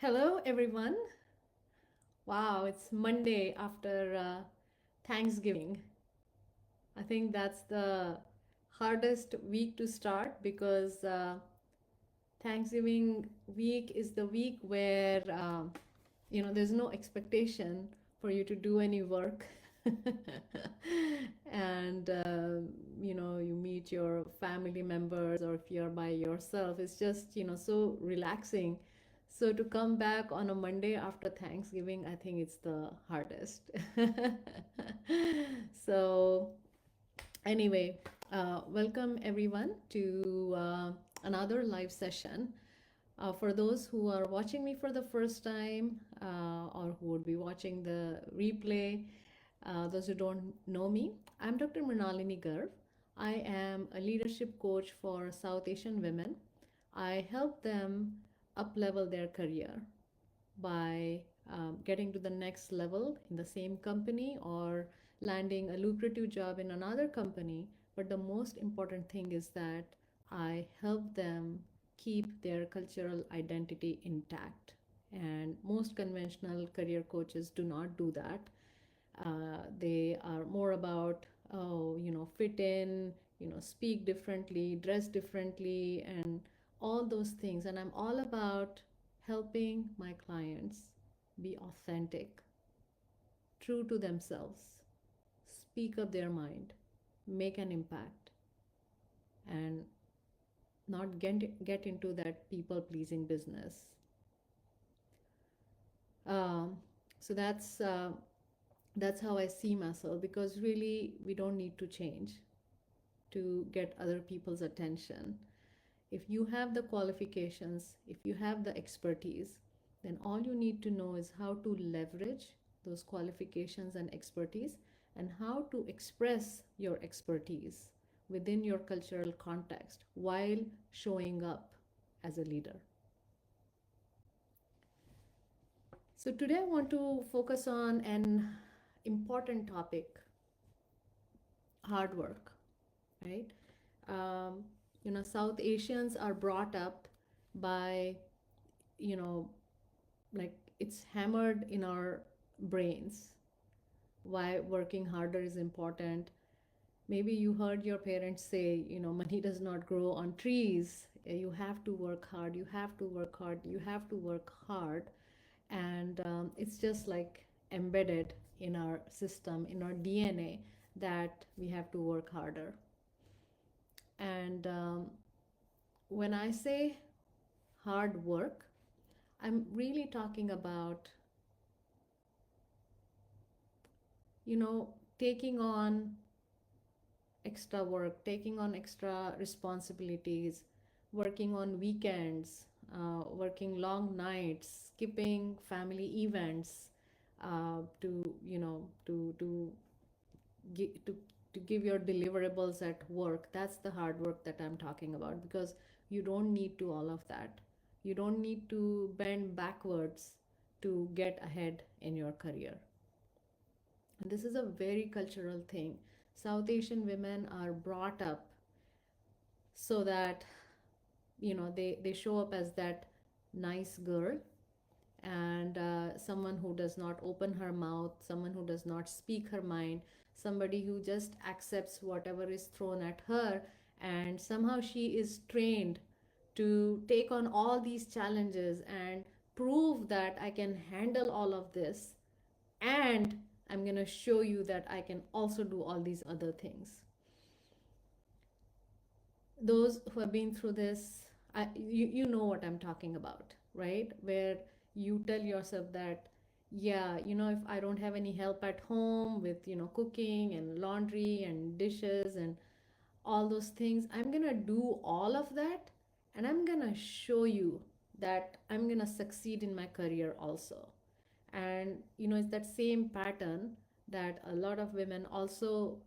Hello, everyone. Wow, it's Monday after Thanksgiving. I think that's the hardest week to start because Thanksgiving week is the week where, there's no expectation for you to do any work. And, you meet your family members, or if you're by yourself, it's just, so relaxing. So to come back on a Monday after Thanksgiving, I think it's the hardest. So, anyway, welcome everyone to another live session. For those who are watching me for the first time or who would be watching the replay, those who don't know me, I'm Dr. Mrinalini Garg. I am a leadership coach for South Asian women. I help them up-level their career by getting to the next level in the same company or landing a lucrative job in another company. But the most important thing is that I help them keep their cultural identity intact. And most conventional career coaches do not do that. They are more about, fit in, speak differently, dress differently, and all those things. And I'm all about helping my clients be authentic, true to themselves, speak up their mind, make an impact, and not get into that people pleasing business. Um, so that's how I see myself, because really we don't need to change to get other people's attention. If you have the qualifications, if you have the expertise, then all you need to know is how to leverage those qualifications and expertise and how to express your expertise within your cultural context while showing up as a leader. So today I want to focus on an important topic: hard work, right? Um, South Asians are brought up by, you know, like it's hammered in our brains why working harder is important. Maybe you heard your parents say, money does not grow on trees. You have to work hard, you have to work hard, you have to work hard. And it's just like embedded in our system, in our DNA, that we have to work harder. And when I say hard work, I'm really talking about, taking on extra work, taking on extra responsibilities, working on weekends, working long nights, skipping family events, to gi- to to give your deliverables at work. That's the hard work that I'm talking about, because you don't need to all of that. You don't need to bend backwards to get ahead in your career. And this is a very cultural thing. South Asian women are brought up so that, they show up as that nice girl, and someone who does not open her mouth, someone who does not speak her mind, somebody who just accepts whatever is thrown at her. And somehow she is trained to take on all these challenges and prove that I can handle all of this, and I'm going to show you that I can also do all these other things. Those who have been through this, you know what I'm talking about, right? Where you tell yourself that, yeah, if I don't have any help at home with, cooking and laundry and dishes and all those things, I'm going to do all of that, and I'm going to show you that I'm going to succeed in my career also. And it's that same pattern that a lot of women also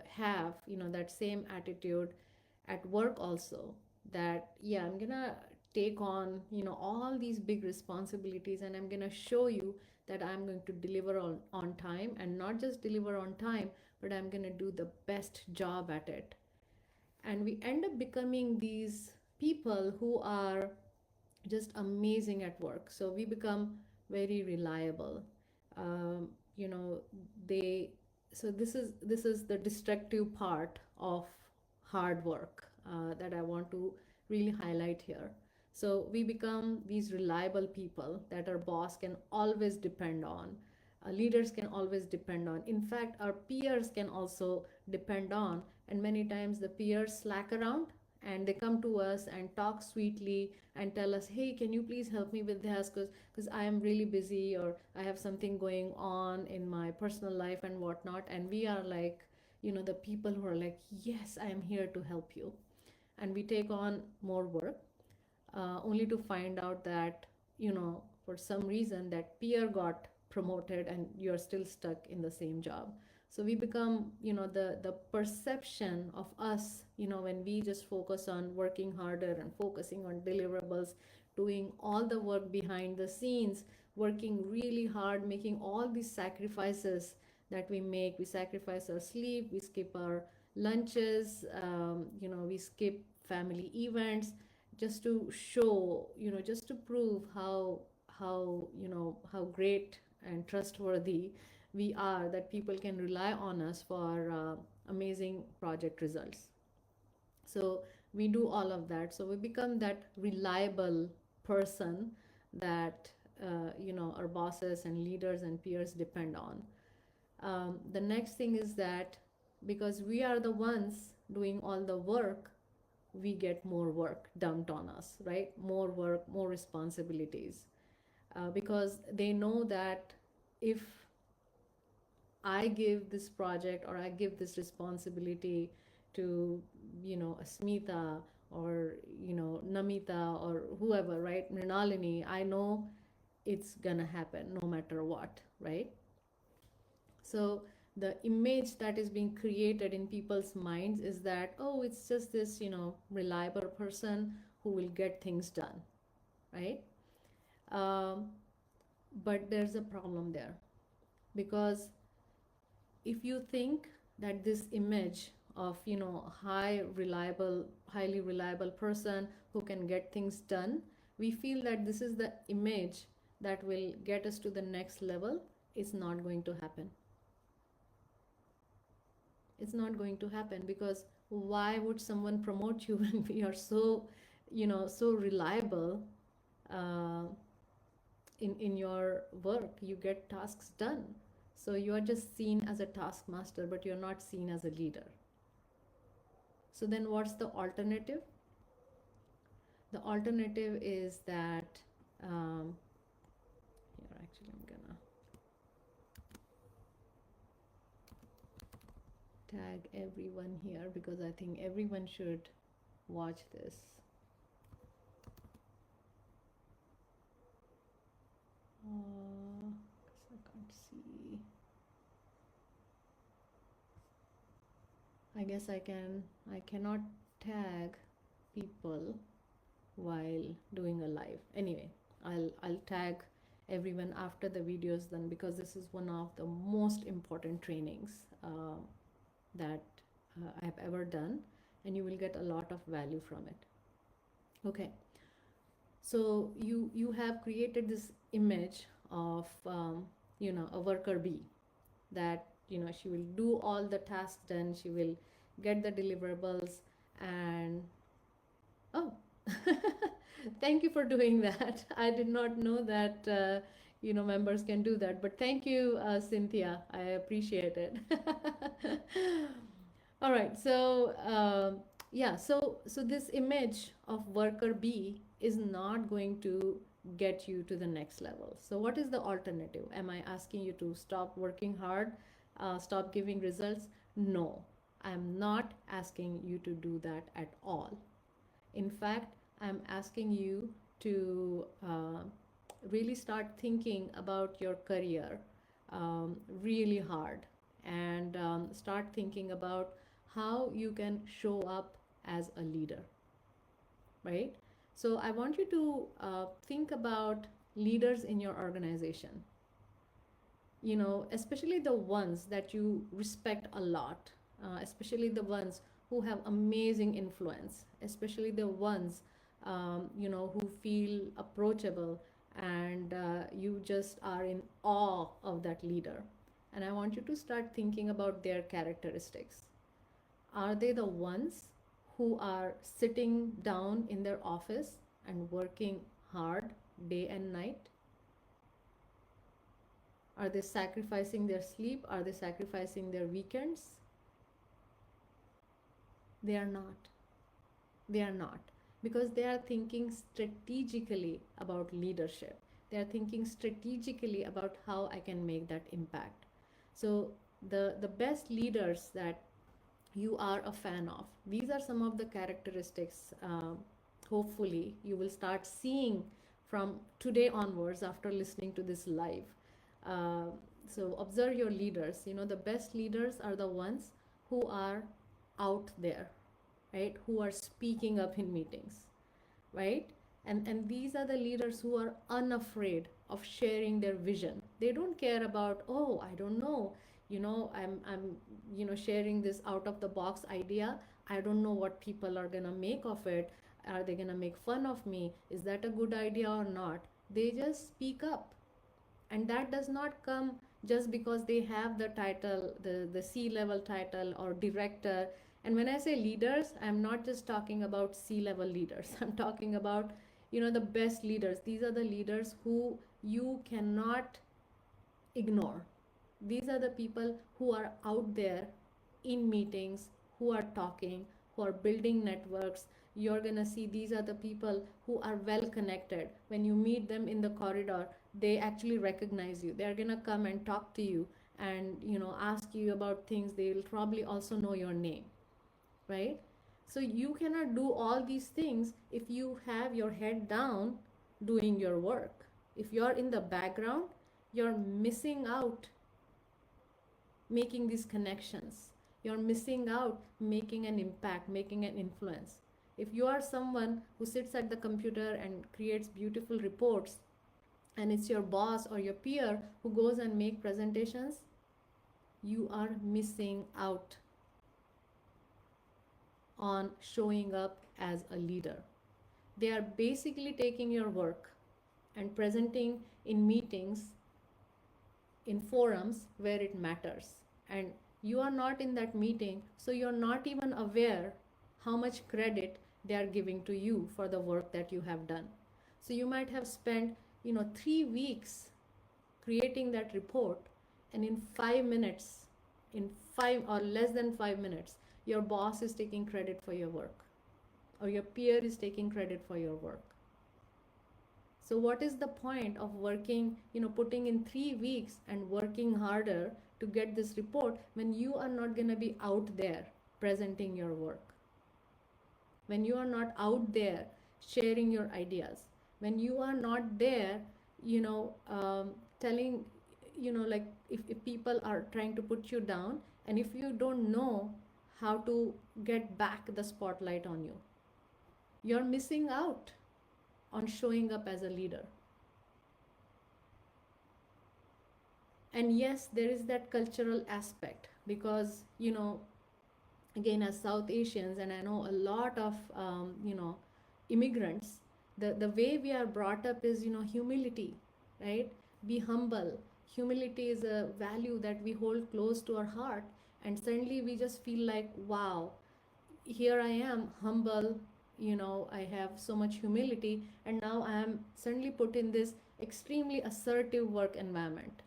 have, that same attitude at work also, that yeah, I'm gonna take on, all these big responsibilities, and I'm gonna show you that I'm going to deliver on time, and not just deliver on time, but I'm gonna do the best job at it. And we end up becoming these people who are just amazing at work. So we become very reliable. Um, you know, they so this is the destructive part of hard work that I want to really highlight here. So we become these reliable people that our boss can always depend on. Leaders can always depend on. In fact, our peers can also depend on. And many times the peers slack around and they come to us and talk sweetly and tell us, hey, can you please help me with this, because I am really busy, or I have something going on in my personal life and whatnot. And we are like, the people who are like, yes, I am here to help you. And we take on more work, only to find out that, for some reason that peer got promoted and you're still stuck in the same job. So we become, the perception of us, when we just focus on working harder and focusing on deliverables, doing all the work behind the scenes, working really hard, making all these sacrifices that we make. We sacrifice our sleep, we skip our lunches, we skip family events, just to show, just to prove how great and trustworthy we are, that people can rely on us for amazing project results. So we do all of that. So we become that reliable person that our bosses and leaders and peers depend on. The next thing is that because we are the ones doing all the work, we get more work dumped on us, right? More work, more responsibilities, because they know that if I give this project or I give this responsibility to, Asmita, or, Namita, or whoever, right? Mrinalini, I know it's gonna happen no matter what, right? So the image that is being created in people's minds is that, oh, it's just this, reliable person who will get things done, right? Um, but there's a problem there, because if you think that this image of, highly reliable person who can get things done, we feel that this is the image that will get us to the next level. It's not going to happen. It's not going to happen, because why would someone promote you when we are so, so reliable uh, in your work? You get tasks done. So you are just seen as a taskmaster, but you're not seen as a leader. So then what's the alternative? The alternative is that, here actually I'm gonna tag everyone here, because I think everyone should watch this. I can't see. I guess I cannot tag people while doing a live. Anyway, I'll tag everyone after the videos then, because this is one of the most important trainings that I have ever done, and you will get a lot of value from it. Okay, so you have created this image of a worker bee, that she will do all the tasks done, she will get the deliverables, and oh, thank you for doing that. I did not know that members can do that, but thank you, Cynthia, I appreciate it. All right, so yeah, so this image of worker B is not going to get you to the next level. So what is the alternative? Am I asking you to stop working hard, stop giving results? No, I'm not asking you to do that at all. In fact, I'm asking you to really start thinking about your career really hard, and start thinking about how you can show up as a leader, right? So I want you to think about leaders in your organization, especially the ones that you respect a lot, especially the ones who have amazing influence, especially the ones who feel approachable, and you just are in awe of that leader. And I want you to start thinking about their characteristics. Are they the ones who are sitting down in their office and working hard day and night? Are they sacrificing their sleep? Are they sacrificing their weekends? They are not. They are not. Because they are thinking strategically about leadership. They are thinking strategically about how I can make that impact. So the best leaders that you are a fan of, these are some of the characteristics. Hopefully you will start seeing from today onwards after listening to this live. uh, so observe your leaders. The best leaders are the ones who are out there, right? Who are speaking up in meetings, right? And these are the leaders who are unafraid of sharing their vision. They don't care about, oh, I don't know, I'm sharing this out of the box idea. I don't know what people are gonna make of it. Are they gonna make fun of me? Is that a good idea or not? They just speak up. And that does not come just because they have the title, the C-level title or director. And when I say leaders, I'm not just talking about C-level leaders. I'm talking about the best leaders. These are the leaders who you cannot ignore. These are the people who are out there in meetings, who are talking, who are building networks. You're going to see these are the people who are well connected. When you meet them in the corridor, they actually recognize you. They're going to come and talk to you and ask you about things. They'll probably also know your name, right? So you cannot do all these things if you have your head down doing your work. If you're in the background, you're missing out making these connections. You're missing out making an impact, making an influence. If you are someone who sits at the computer and creates beautiful reports, and it's your boss or your peer who goes and make presentations, you are missing out on showing up as a leader. They are basically taking your work and presenting in meetings, in forums where it matters. And you are not in that meeting, so you're not even aware how much credit they are giving to you for the work that you have done. So you might have spent 3 weeks creating that report, and in 5 minutes, in 5 or less than 5 minutes, your boss is taking credit for your work, or your peer is taking credit for your work. So what is the point of working, putting in 3 weeks and working harder to get this report when you are not going to be out there presenting your work? When you are not out there sharing your ideas, when you are not there, telling, like if people are trying to put you down, and if you don't know how to get back the spotlight on you, you're missing out on showing up as a leader. And yes, there is that cultural aspect, because again, as South Asians, and I know a lot of immigrants, the way we are brought up is humility, right? Be humble. Humility is a value that we hold close to our heart, and suddenly we just feel like, wow, here I am, humble, I have so much humility, and now I am suddenly put in this extremely assertive work environment.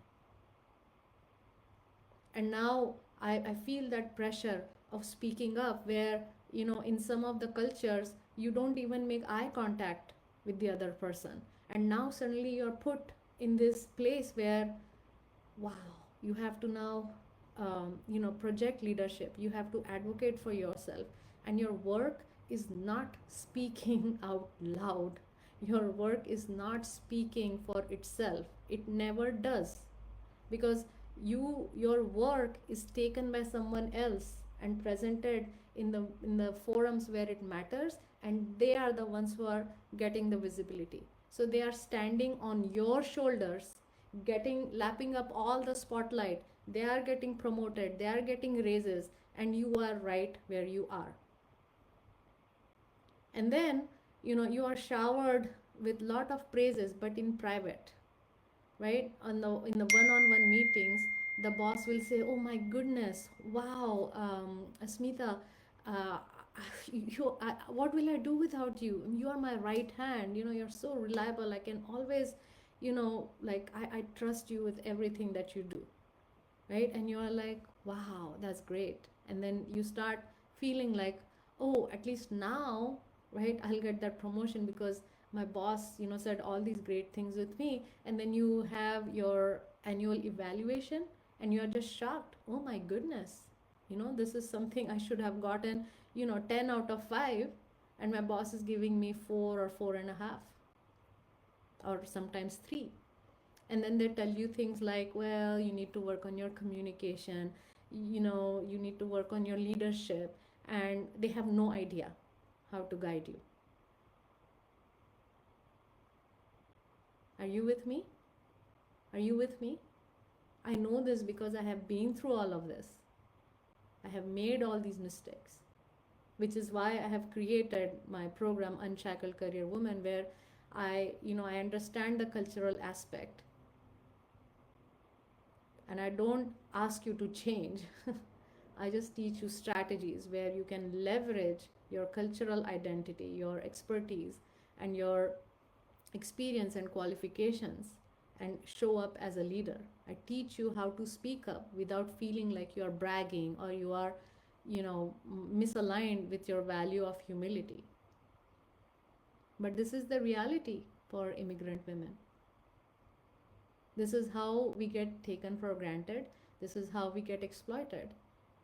And now I feel that pressure of speaking up, where in some of the cultures you don't even make eye contact with the other person, and now suddenly you're put in this place where, wow, you have to now project leadership. You have to advocate for yourself, and your work is not speaking out loud. Your work is not speaking for itself. It never does, because your work is taken by someone else and presented in the forums where it matters, and they are the ones who are getting the visibility. So they are standing on your shoulders, lapping up all the spotlight. They are getting promoted, they are getting raises, and you are right where you are. And then you are showered with lot of praises, but in private, right? In the one-on-one meetings, the boss will say, "Oh my goodness, wow, Asmita, uh, what will I do without you? You are my right hand. You're so reliable. I can always, like I trust you with everything that you do." Right? And you are like, wow, that's great. And then you start feeling like, oh, at least now, right, I'll get that promotion because my boss, said all these great things with me. And then you have your annual evaluation and you're just shocked. Oh my goodness, this is something I should have gotten, 10 out of 5, and my boss is giving me 4 or 4.5, or sometimes 3. And then they tell you things like, well, you need to work on your communication, you need to work on your leadership, and they have no idea how to guide you. Are you with me? Are you with me? I know this because I have been through all of this. I have made all these mistakes, which is why I have created my program Unshackled Career Woman, where I understand the cultural aspect, and I don't ask you to change. I just teach you strategies where you can leverage your cultural identity, your expertise, and your experience and qualifications, and show up as a leader. I teach you how to speak up without feeling like you are bragging or you are, misaligned with your value of humility. But this is the reality for immigrant women. This is how we get taken for granted. This is how we get exploited.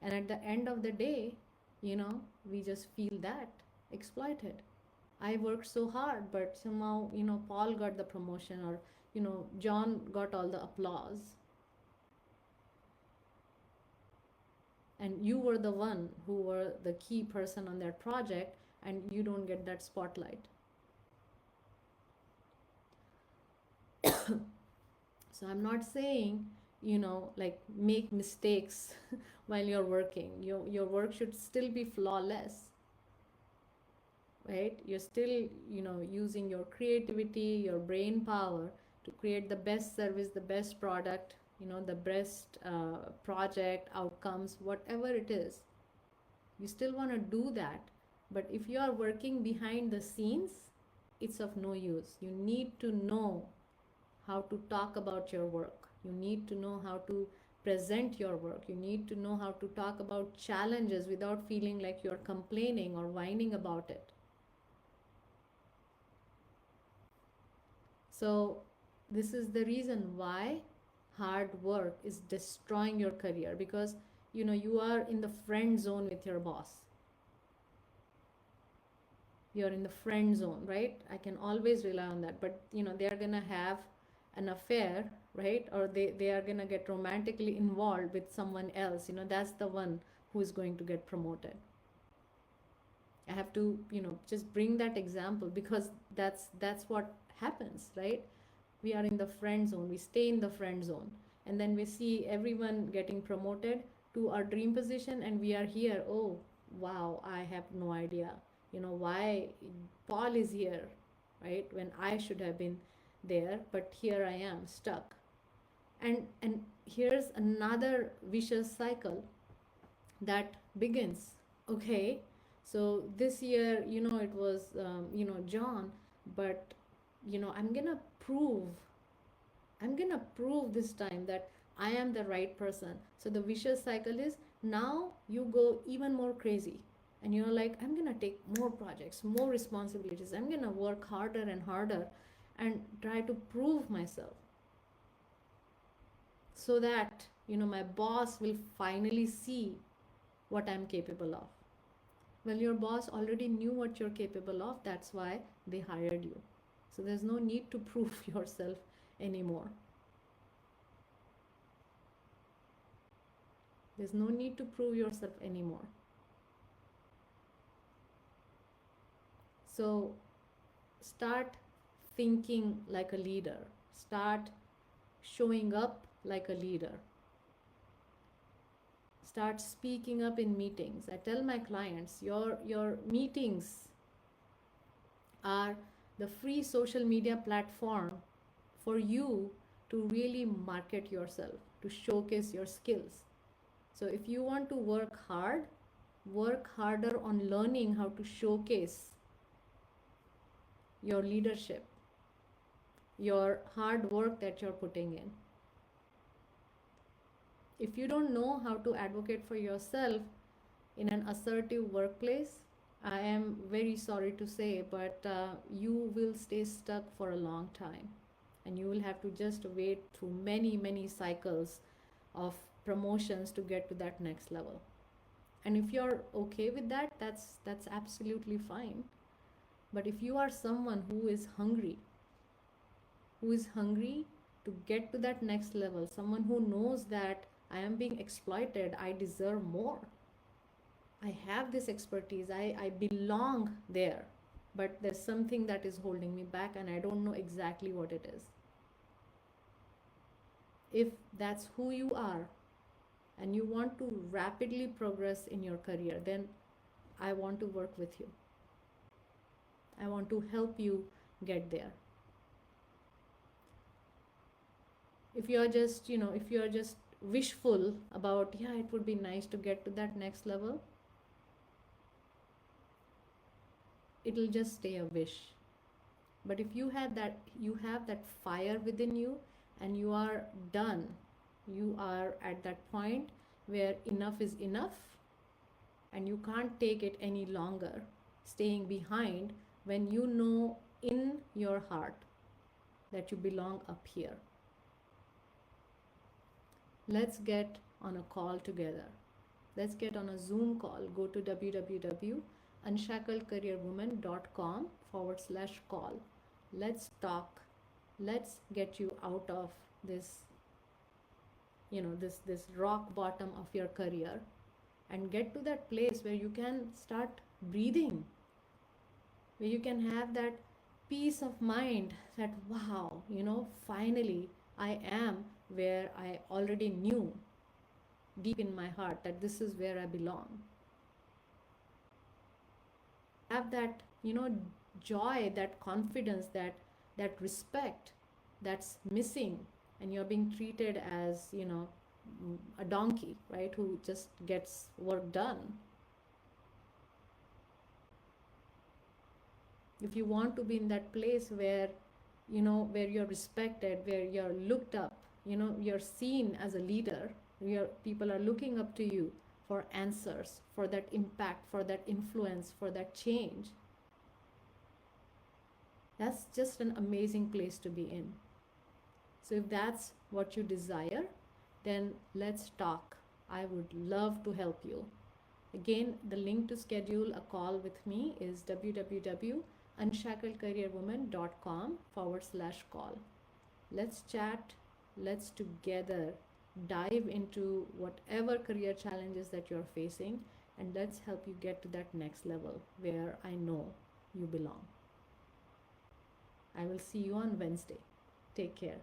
And at the end of the day, we just feel that exploited. I worked so hard, but somehow, Paul got the promotion, or, John got all the applause. And you were the one who were the key person on that project, and you don't get that spotlight. So I'm not saying, like make mistakes while you're working. Your work should still be flawless, right? You're still, using your creativity, your brain power to create the best service, the best product, the best project outcomes, whatever it is. You still want to do that. But if you are working behind the scenes, it's of no use. You need to know how to talk about your work. You need to know how to present your work. You need to know how to talk about challenges without feeling like you're complaining or whining about it. So this is the reason why hard work is destroying your career, because you are in the friend zone with your boss. You're in the friend zone, right? I can always rely on that. But they're gonna have an affair, right? Or they are gonna get romantically involved with someone else. That's the one who is going to get promoted. I have to just bring that example because that's what happens, right? We are in the friend zone. We stay in the friend zone, and then we see everyone getting promoted to our dream position, and we are here. Oh wow, I have no idea why Paul is here, right, when I should have been there, but here I am stuck. And here's another vicious cycle that begins. Okay, so this year it was John, but I'm gonna prove this time that I am the right person. So the vicious cycle is, now you go even more crazy, and you're like, I'm gonna take more projects, more responsibilities, I'm gonna work harder and harder and try to prove myself, so that my boss will finally see what I'm capable of. Well, your boss already knew what you're capable of. That's why they hired you. So there's no need to prove yourself anymore. There's no need to prove yourself anymore. So start thinking like a leader. Start showing up like a leader. Start speaking up in meetings. I tell my clients, your meetings are the free social media platform for you to really market yourself, to showcase your skills. So if you want to work hard, work harder on learning how to showcase your leadership, your hard work that you're putting in. If you don't know how to advocate for yourself in an assertive workplace, I am very sorry to say, but you will stay stuck for a long time. And you will have to just wait through many, many cycles of promotions to get to that next level. And if you're okay with that, that's absolutely fine. But if you are someone who is hungry to get to that next level, someone who knows that I am being exploited, I deserve more, I have this expertise, I belong there, but there's something that is holding me back and I don't know exactly what it is. If that's who you are and you want to rapidly progress in your career, then I want to work with you. I want to help you get there. If you're just, if you're just wishful about, yeah, it would be nice to get to that next level, it'll just stay a wish. But if you have that fire within you and you are done, you are at that point where enough is enough and you can't take it any longer staying behind, when you know in your heart that you belong up here. Let's get on a call together. Let's get on a Zoom call. Go to www.unshackledcareerwoman.com/call. Let's talk. Let's get you out of this, this rock bottom of your career and get to that place where you can start breathing, where you can have that peace of mind that, wow, finally I am where I already knew deep in my heart that this is where I belong. Have that, joy, that confidence, that respect that's missing, and you're being treated as, a donkey, right, who just gets work done. If you want to be in that place where, where you're respected, where you're looked up, you're seen as a leader, people are looking up to you for answers, for that impact, for that influence, for that change, that's just an amazing place to be in. So if that's what you desire, then let's talk. I would love to help you. Again, the link to schedule a call with me is www.unshackledcareerwoman.com/call. Let's chat. Let's together dive into whatever career challenges that you're facing, and let's help you get to that next level where I know you belong. I will see you on Wednesday. Take care.